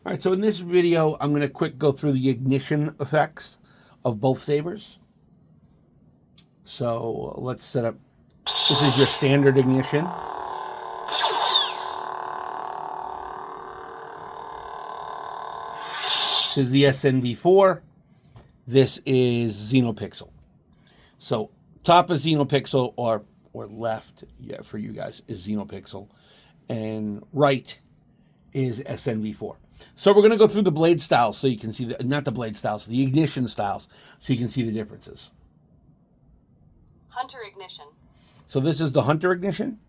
All right, so in this video, I'm going to quick go through the ignition effects of both sabers. So let's set up, this is your standard ignition. This is the SNv4. This is XenoPixel. So top is XenoPixel, or left, yeah, for you guys, is XenoPixel. And right is SNv4. So we're going to go through the blade styles so you can see, not the blade styles, the ignition styles, so you can see the differences. Hunter ignition. So this is the Hunter ignition.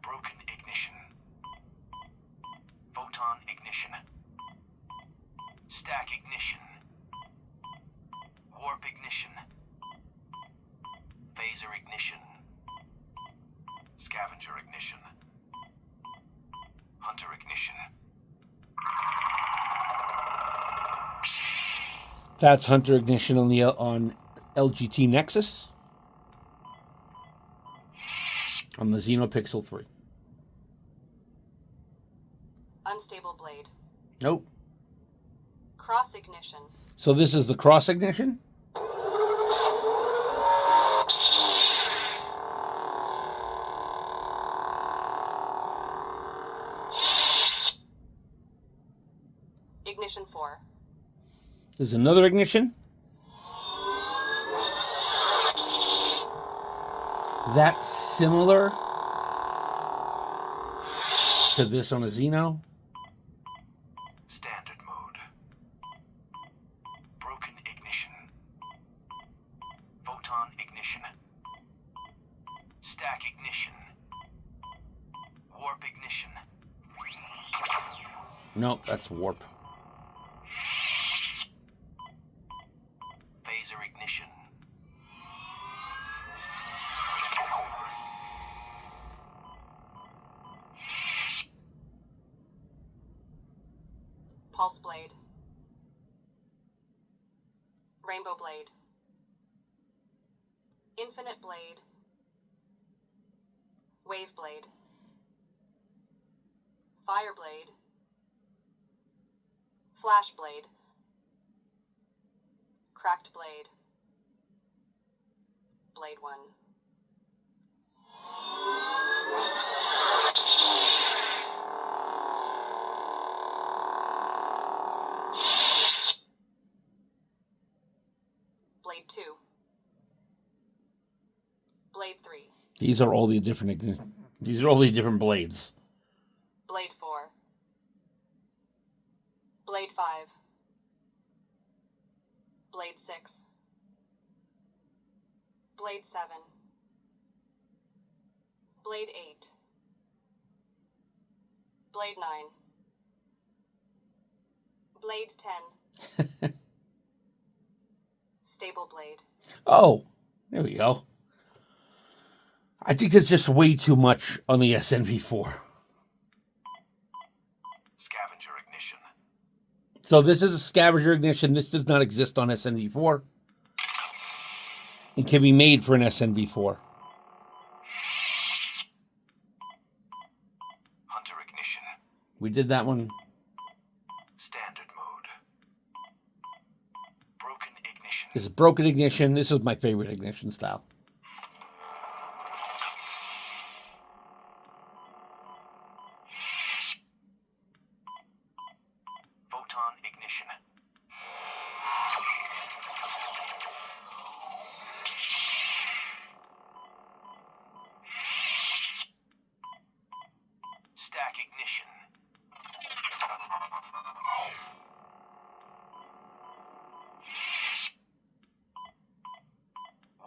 Broken ignition. Photon ignition. Stack ignition. Warp ignition. Phaser ignition. Scavenger ignition. Hunter ignition. That's Hunter ignition on LGT Nexus. On the XenoPixel 3. Unstable blade. Nope. Cross ignition. So this is the cross ignition. Ignition 4. There's another ignition. That's similar to this on a Xeno. Standard mode. Broken ignition. Photon ignition. Stack ignition. Warp ignition. Nope, that's warp. Phaser ignition. Pulse blade. Rainbow blade. Infinite blade. Wave blade. Fire blade. Flash blade. Cracked blade. Blade 1. Blade 2. Blade 3. These are all the different blades. Blade 4. Blade 5. Blade 6. Blade 7. Blade 8. Blade 9. Blade 10. Stable blade. Oh, there we go. I think there's just way too much on the SNv4. Scavenger ignition. So this is a scavenger ignition. This does not exist on SNv4. It can be made for an SNv4. Hunter ignition. We did that one. Standard mode. Broken ignition. This is broken ignition. This is my favorite ignition style. Photon ignition. Stack ignition.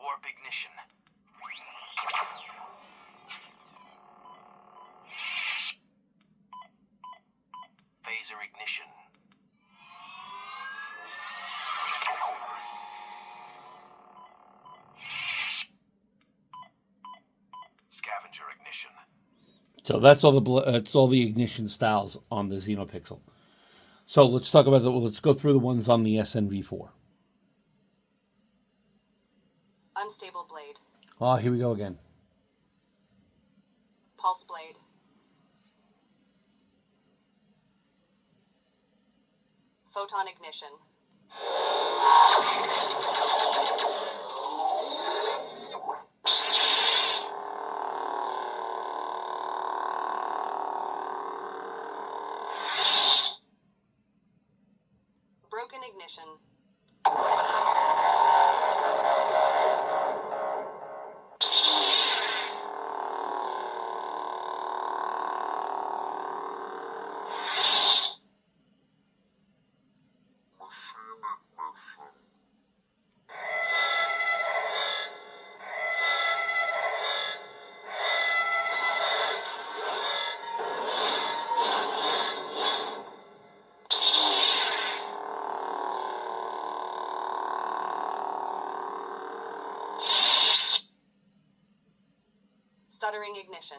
Warp ignition. Phaser ignition. Scavenger ignition. So that's all the ignition styles on the XenoPixel. So let's talk about let's go through the ones on the SNv4. Unstable blade. Oh, here we go again. Pulse blade. Photon ignition. Broken ignition. Stuttering ignition.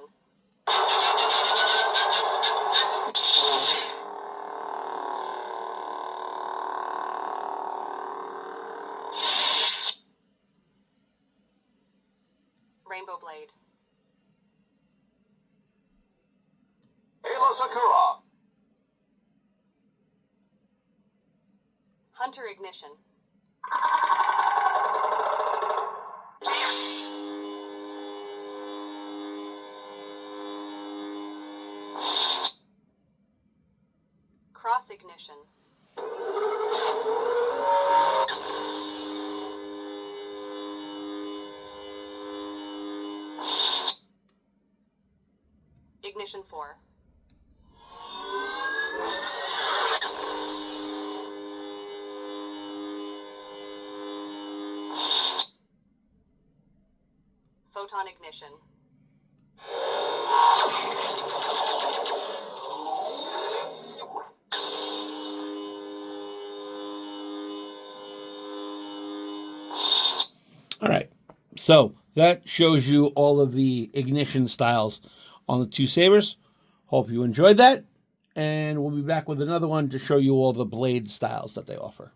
Rainbow blade. Halo Sakura. Hunter ignition. Cross ignition. Ignition 4. Photon ignition. All right. So that shows you all of the ignition styles on the two sabers. Hope you enjoyed that. And we'll be back with another one to show you all the blade styles that they offer.